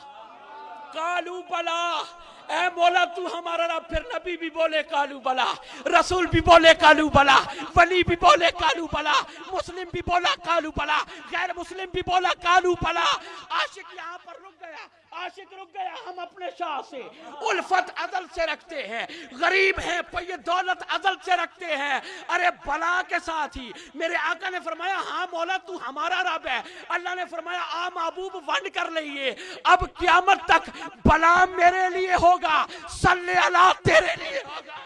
[SPEAKER 5] کالو بلا. اے مولا تو ہمارا رب. پھر نبی بھی بولے کالو بلا, رسول بھی بولے کالو بلا, ولی بھی بولے کالو بلا, مسلم بھی بولا کالو بلا, غیر مسلم بھی بولا کالو بلا. عاشق یہاں پر رک گیا, عاشق رک گیا. ہم اپنے شاہ سے الفت ازل سے رکھتے ہیں. غریب ہیں پر یہ دولت ازل سے رکھتے ہیں. ارے بلا کے ساتھ ہی میرے آقا نے فرمایا ہاں مولا تو ہمارا رب ہے. اللہ نے فرمایا آ محبوب ونڈ کر لئیے, اب قیامت تک بلا میرے لیے ہوگا, صلی اللہ تیرے لیے ہوگا.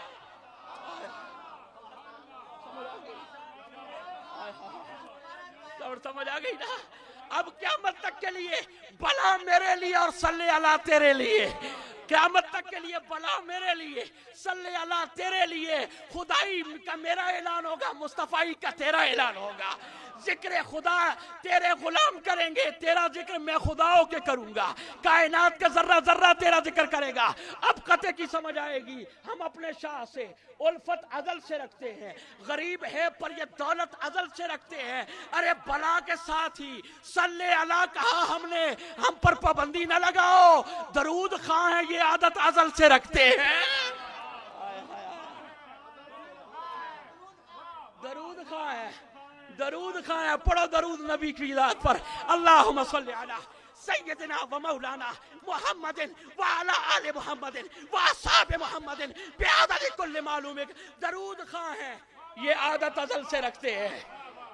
[SPEAKER 5] سمجھ آ گئی نا؟ اب قیامت تک کے لیے بلا میرے لیے اور صلی اللہ تیرے لیے. قیامت تک کے لیے بلا میرے لیے, صلی اللہ تیرے لیے. خدائی کا میرا اعلان ہوگا, مصطفی کا تیرا اعلان ہوگا. ذکر خدا تیرے غلام کریں گے, تیرا ذکر میں خدا ہو کے کروں گا. کائنات کا ذرہ ذرہ تیرا ذکر کرے گا. اب قطع کی سمجھ آئے گی. ہم اپنے شاہ سے الفت ازل سے رکھتے ہیں. غریب ہے پر یہ دولت ازل سے رکھتے ہیں. ارے بلا کے ساتھ ہی صلی اللہ کہا ہم نے, ہم پر پابندی نہ لگاؤ. درود خواہ ہیں یہ عادت ازل سے رکھتے ہیں. درود خواہ ہے, درود خواہ ہے. پڑھو درود نبی کی ذات پر. اللہم صلی علی سیدنا و مولانا محمد وعلی آل محمد واصحاب محمد بعدد کل معلوم. درود خواہ ہیں یہ عادت ازل سے رکھتے ہیں.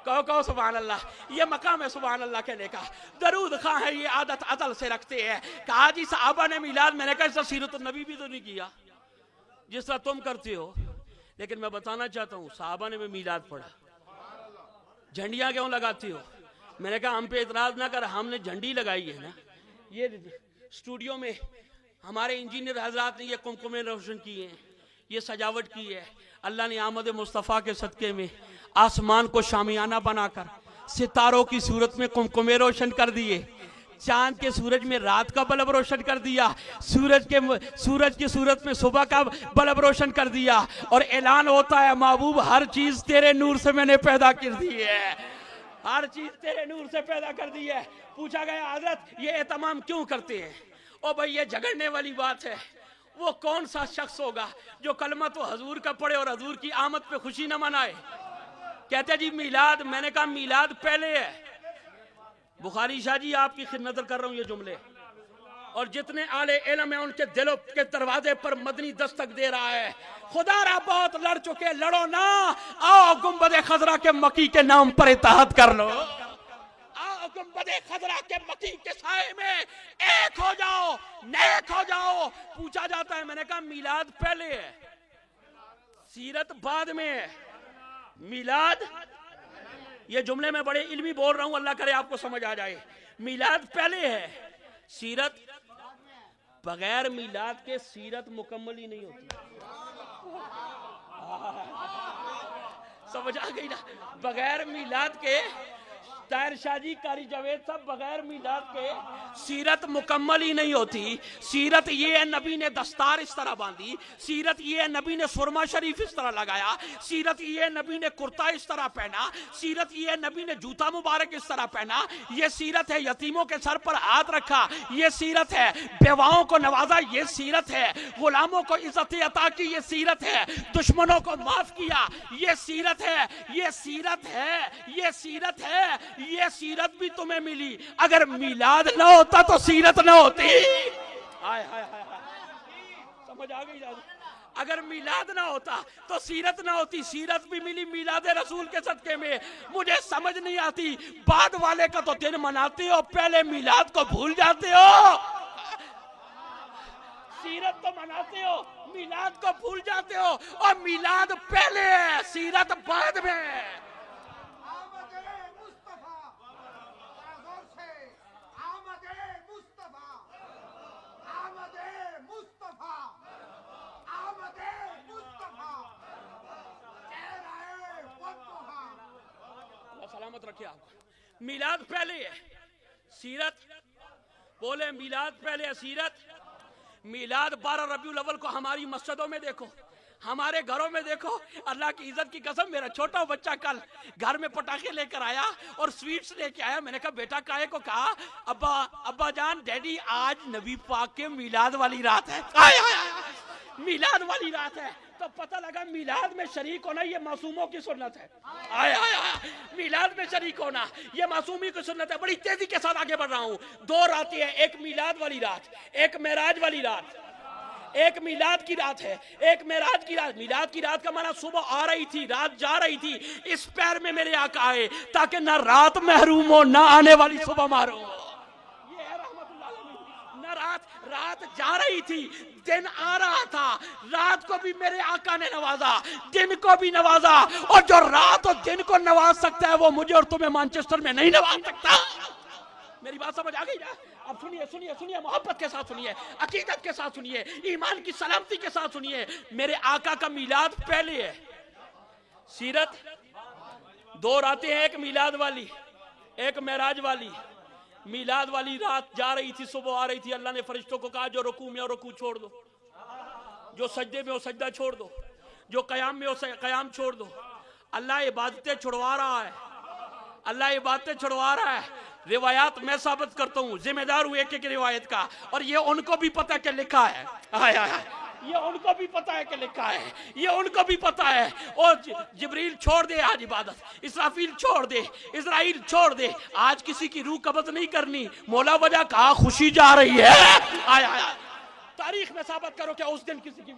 [SPEAKER 5] کہو سبحان اللہ, یہ مقام ہے سبحان اللہ کہنے کا. درود خواہ ہیں یہ عادت ازل سے رکھتے ہیں. کہا جی صحابہ نے میلاد, میں نے کہا اس طرح سیرت النبی بھی تو نہیں کیا جس طرح تم کرتے ہو. لیکن میں بتانا چاہتا ہوں صحابہ نے بھی میلاد پڑھا. جھنڈیاں کیوں لگاتی ہو؟ میں نے کہا ہم پہ اعتراض نہ کر, ہم نے جھنڈی لگائی ہے نا. یہ اسٹوڈیو میں ہمارے انجینئر حضرات نے یہ کمکمے روشن کیے ہیں, یہ سجاوٹ کی ہے. اللہ نے آمد مصطفیٰ کے صدقے میں آسمان کو شامیانہ بنا کر ستاروں کی صورت میں کمکمے روشن کر دیے. چاند کے سورج میں رات کا بلب روشن کر دیا. سورج کی صورت میں صبح کا بلب روشن کر دیا. اور اعلان ہوتا ہے محبوب ہر چیز تیرے نور سے میں نے پیدا کر دی ہے, ہر چیز تیرے نور سے پیدا کر دی ہے. پوچھا گیا حضرت یہ اہتمام کیوں کرتے ہیں؟ او بھائی یہ جھگڑنے والی بات ہے. وہ کون سا شخص ہوگا جو کلمہ تو حضور کا پڑھے اور حضور کی آمد پہ خوشی نہ منائے؟ کہتے جی میلاد. میں نے کہا میلاد پہلے ہے. بخاری شاہ جی آپ کی خدمت کر رہا ہوں یہ جملے, اور جتنے اعلی علم ہیں ان کے دلوں کے دروازے پر مدنی دستک دے رہا ہے. خدا را بہت لڑ چکے, لڑو نہ, آؤ گنبد خضرا کے مکی کے نام پر اتحاد کر لو. آؤ گنبد خضرا کے مکی کے سائے میں ایک ہو جاؤ, نیک ہو جاؤ. پوچھا جاتا ہے, میں نے کہا میلاد پہلے ہے, سیرت بعد میں ہے. میلاد یہ جملے میں بڑے علمی بول رہا ہوں، اللہ کرے آپ کو سمجھ آ جائے. میلاد پہلے ہے، سیرت بغیر میلاد کے سیرت مکمل ہی نہیں ہوتی. سمجھ آ گئی نا؟ بغیر میلاد کے طاہر شاہ جی، قاری جاوید صاحب، بغیر میلاد کے سیرت مکمل ہی نہیں ہوتی. سیرت یہ ہے نبی نے دستار اس طرح باندھی، سیرت یہ ہے نبی نے سرما شریف اس طرح لگایا، سیرت یہ ہے نبی نے کرتا اس طرح پہنا، سیرت یہ ہے نبی نے جوتا مبارک اس طرح پہنا، یہ سیرت ہے یتیموں کے سر پر ہاتھ رکھا، یہ سیرت ہے بیواؤں کو نوازا، یہ سیرت ہے غلاموں کو عزت عطا کی، یہ سیرت ہے دشمنوں کو معاف کیا، یہ سیرت ہے، یہ سیرت ہے، یہ سیرت ہے. یہ سیرت بھی تمہیں ملی. اگر میلاد نہ ہوتا تو سیرت نہ ہوتی. سمجھ آ گئی؟ اگر میلاد نہ ہوتا تو سیرت نہ ہوتی. سیرت بھی ملی میلاد رسول کے صدقے میں. مجھے سمجھ نہیں آتی، بعد والے کا تو دن مناتے ہو، پہلے میلاد کو بھول جاتے ہو. سیرت تو مناتے ہو، میلاد کو بھول جاتے ہو، اور میلاد پہلے ہے، سیرت بعد میں. سلامت رکھے آپ. میلاد پہلے ہے، سیرت بولے میلاد پہلے ہے، سیرت. میلاد 12 ربیع الاول کو ہماری مسجدوں میں دیکھو، ہمارے گھروں میں دیکھو. اللہ کی عزت کی قسم، میرا چھوٹا بچہ کل گھر میں پٹاخے لے کر آیا اور سویٹس لے کے آیا. میں نے کہا بیٹا کائے کو؟ کہا ابا جان ڈیڈی آج نبی پاک کے میلاد والی رات ہے. میلاد والی رات ہے. تو پتہ لگا میلاد میں شریک ہونا یہ معصوموں کی سنت ہے. میلاد میں شریک ہونا یہ معصومی کی سنت ہے. بڑی تیزی کے ساتھ آگے بڑھ رہا ہوں. 2 راتیں ہیں، ایک میلاد والی رات، ایک معراج والی رات. ایک میلاد کی رات ہے، ایک معراج کی رات. میلاد کی رات کا معنی صبح آ رہی تھی، رات جا رہی تھی. اس پیر میں میرے آقا آئے تاکہ نہ رات محروم ہو، نہ آنے والی صبح محروم ہو. یہ ہے رحمت اللہ علیہ. نہ رات جا رہی تھی، دن آ رہا تھا. رات کو بھی میرے آقا نے نوازا، دن کو بھی نوازا. اور جو رات اور دن کو نواز سکتا ہے وہ مجھے اور تمہیں مانچسٹر میں نہیں نواز سکتا. میری بات سمجھ آ گئی نا؟ اب سنیے، محبت کے ساتھ سنیے، عقیدت کے ساتھ سنیے، ایمان کی سلامتی کے ساتھ سنیے. میرے آقا کا میلاد پہلے ہے، سیرت 2 راتیں ہیں، ایک میلاد والی، ایک معراج والی. میلاد والی رات جا رہی تھی، صبح آ رہی تھی. اللہ نے فرشتوں کو کہا جو رکوع میں ہو رکوع چھوڑ دو، جو سجدے میں ہو سجدہ چھوڑ دو، جو قیام میں ہو قیام چھوڑ دو. اللہ عبادتیں چھڑوا رہا ہے، اللہ عبادتیں چھڑوا رہا ہے. روایات میں ثابت کرتا ہوں، ذمہ دار ہوں ایک ایک روایت کا. اور یہ ان کو بھی پتہ کہ لکھا ہے، یہ ان کو بھی پتہ ہے کہ لکھا ہے، یہ ان کو بھی پتہ ہے. اور جبریل چھوڑ دے آج عبادت، اسرافیل چھوڑ دے، اسرائیل چھوڑ دے. آج کسی کی روح قبض نہیں کرنی. مولا وجہ کہا خوشی جا رہی ہے. تاریخ میں ثابت کرو کہ اس دن کسی کی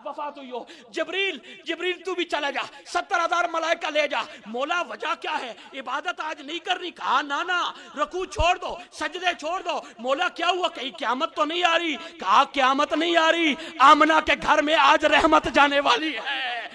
[SPEAKER 5] وفات ہوئی ہو. جبریل تو بھی چلا جا، 70,000 ملائکہ لے جا. مولا وجہ کیا ہے؟ عبادت آج نہیں کرنی. کہا نا، رکوع چھوڑ دو، سجدے چھوڑ دو. مولا کیا ہوا؟ کہیں قیامت تو نہیں آ رہی؟ کہا قیامت نہیں آ رہی، آمنہ کے گھر میں آج رحمت جانے والی ہے.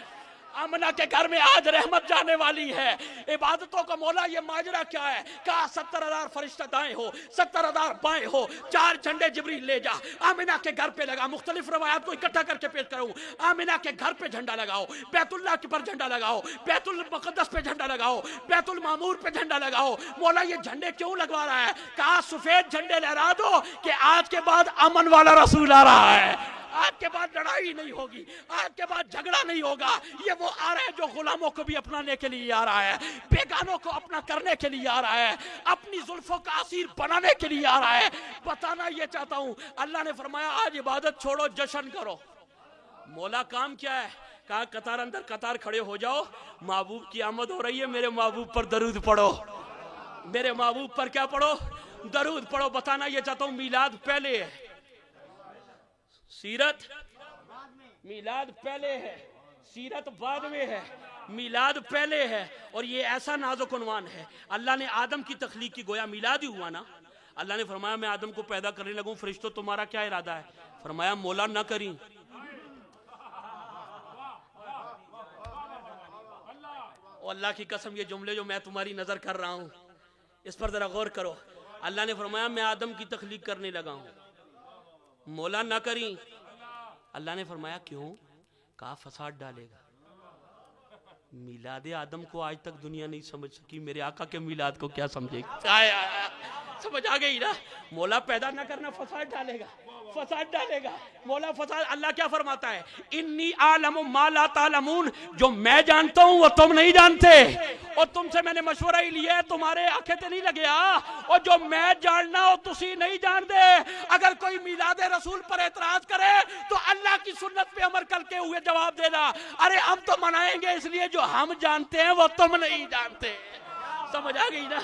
[SPEAKER 5] آمنہ کے گھر میں آج رحمت جانے والی ہے. عبادتوں کا مولا یہ ماجرا کیا ہے؟ کہا 70,000 فرشتہ دائیں ہو، 70,000 بائیں ہو، 4 جھنڈے جبریل لے جا، آمنہ کے گھر پہ لگا. مختلف روایات کو اکٹھا کر کے پیش کروں. آمنہ کے گھر پہ جھنڈا لگاؤ، بیت اللہ کے پر جھنڈا لگاؤ، بیت المقدس پہ جھنڈا لگاؤ، بیت المعمور پہ جھنڈا لگاؤ. مولا یہ جھنڈے کیوں لگوا رہا ہے؟ کہا سفید جھنڈے لہرا دو کہ آج کے بعد امن والا رسول آ رہا ہے. آج کے بعد لڑائی نہیں ہوگی، آج کے بعد جھگڑا نہیں ہوگا. یہ وہ آ رہا ہے جو غلاموں کو بھی اپنانے کے لیے آ رہا ہے، بیگانوں کو اپنا کرنے کے لیے آ رہا ہے، اپنی زلفوں کا اسیر بنانے کے لیے آ رہا ہے. بتانا یہ چاہتا ہوں، اللہ نے فرمایا آج عبادت چھوڑو، جشن کرو. مولا کام کیا ہے؟ کہا قطار اندر قطار کھڑے ہو جاؤ، محبوب کی آمد ہو رہی ہے، میرے محبوب پر درود پڑھو. میرے محبوب پر کیا پڑھو؟ درود پڑھو. بتانا یہ چاہتا ہوں، میلاد پہلے ہے، سیرت میلاد پہلے ہے، سیرت بعد میں ہے. میلاد پہلے ہے. اور یہ ایسا نازک عنوان ہے. اللہ نے آدم کی تخلیق کی، گویا میلاد ہی ہوا نا. اللہ نے فرمایا میں آدم کو پیدا کرنے لگوں، فرشتوں تمہارا کیا ارادہ ہے؟ فرمایا مولا نہ کریں. اور اللہ کی قسم یہ جملے جو میں تمہاری نظر کر رہا ہوں اس پر ذرا غور کرو. اللہ نے فرمایا میں آدم کی تخلیق کرنے لگا ہوں. مولا نہ کریں. اللہ نے فرمایا کیوں؟ کہا فساد ڈالے گا. میلاد آدم کو آج تک دنیا نہیں سمجھ سکی, میرے آقا کے میلاد کو کیا سمجھے گی؟ سمجھ آ گئی نا. مولا پیدا نہ کرنا فساد ڈالے گا, فساد ڈالے گا مولا فساد. اللہ کیا فرماتا ہے؟ انی عالم ما لا تعلمون, جو میں جانتا ہوں وہ تم نہیں جانتے, اور تم سے میں نے مشورہ ہی لیا ہے, تمہارے آنکھیں تے نہیں لگیا, اور جو میں جاننا ہو تسی نہیں جان دے. اگر کوئی میلاد رسول پر اعتراض کرے تو اللہ کی سنت پہ عمل کر کے ہوئے جواب دینا, ارے ہم تو منائیں گے اس لیے جو ہم جانتے ہیں وہ تم نہیں جانتے. سمجھ آ گئی نا؟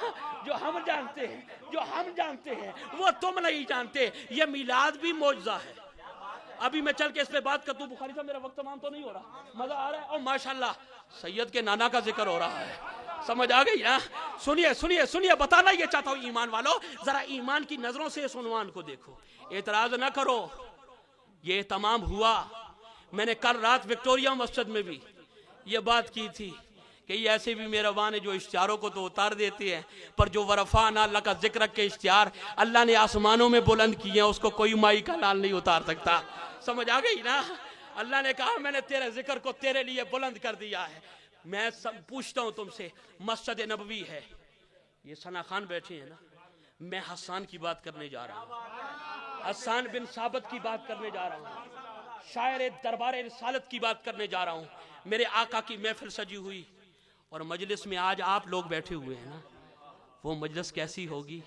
[SPEAKER 5] جو ہم جانتے ہیں, جو ہم جانتے ہیں وہ تم نہیں جانتے. یہ میلاد بھی معجزہ ہے. ابھی میں چل کے اس پہ بات کرتا ہوں. بخاری صاحب میرا وقت تمام تو نہیں ہو رہا؟ مزہ آ رہا ہے؟ اور ماشاءاللہ سید کے نانا کا ذکر ہو رہا ہے. سمجھ آ گئی نا؟ سنیے سنیے سنیے, بتانا یہ چاہتا ہوں ایمان والو, ذرا ایمان کی نظروں سے اس عنوان کو دیکھو. اعتراض نہ کرو, یہ اہتمام ہوا. میں نے کل رات وکٹوریا مسجد میں بھی یہ بات کی تھی کہ یہ ایسے بھی مہربان ہے جو اشتہاروں کو تو اتار دیتے ہیں, پر جو ورفعنا اللہ کا ذکر کے اشتہار اللہ نے آسمانوں میں بلند کیے ہیں اس کو کوئی مائی کا لال نہیں اتار سکتا. سمجھ آ گئی نا؟ اللہ نے کہا میں نے تیرے ذکر کو تیرے لیے بلند کر دیا ہے. میں پوچھتا ہوں تم سے, مسجد نبوی ہے, یہ ثنا خان بیٹھے ہیں نا, میں حسان کی بات کرنے جا رہا ہوں, حسان بن ثابت کی بات کرنے جا رہا ہوں, شاعر دربار رسالت کی بات کرنے جا رہا ہوں. میرے آقا کی محفل سجی ہوئی اور مجلس میں آج آپ لوگ بیٹھے ہوئے ہیں نا, وہ مجلس کیسی ہوگی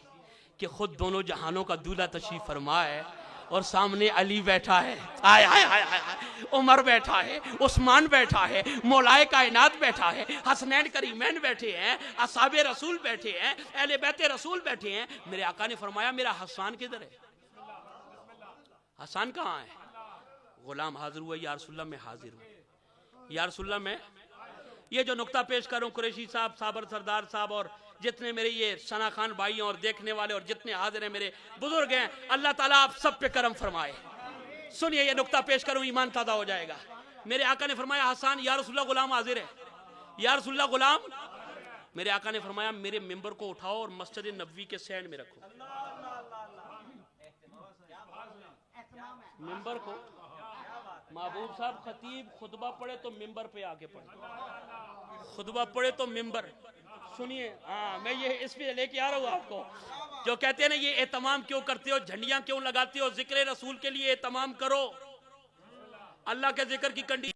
[SPEAKER 5] کہ خود دونوں جہانوں کا دولہا تشریف فرما ہے اور سامنے علی بیٹھا ہے, آئے آئے آئے آئے, عمر بیٹھا ہے, عثمان بیٹھا ہے, مولائے کائنات بیٹھا ہے, حسنین کریمین بیٹھے ہیں, اصحاب رسول بیٹھے ہیں, اہل بیت رسول بیٹھے ہیں. میرے آقا نے فرمایا میرا حسان کدھر ہے؟ حسان کہاں ہے؟ غلام حاضر ہوا, یا رسول اللہ میں حاضر ہوں, یا رسول اللہ میں. یہ جو نقطہ پیش کروں, قریشی صاحب, صابر سردار صاحب اور جتنے میرے یہ ثنا خان بھائی اور دیکھنے والے اور جتنے حاضر ہیں میرے بزرگ ہیں, اللہ تعالیٰ آپ سب پہ کرم فرمائے. سنیے یہ نقطہ پیش کروں, ایمان تازہ ہو جائے گا. میرے آقا نے فرمایا حسان, یا رسول اللہ غلام حاضر ہے, یا رسول اللہ غلام. میرے آقا نے فرمایا میرے ممبر کو اٹھاؤ اور مسجد نبوی کے سینڈ میں رکھو. ممبر کو محبوب صاحب خطیب خطبہ پڑھے تو ممبر پہ آگے پڑھے, خطبہ پڑھے تو ممبر. سنیے, ہاں میں یہ اس پہ لے کے آ رہا ہوں آپ کو, جو کہتے ہیں نا یہ اہتمام کیوں کرتے ہو, جھنڈیاں کیوں لگاتے ہو, ذکر رسول کے لیے اہتمام کرو. اللہ کے ذکر کی کنڈی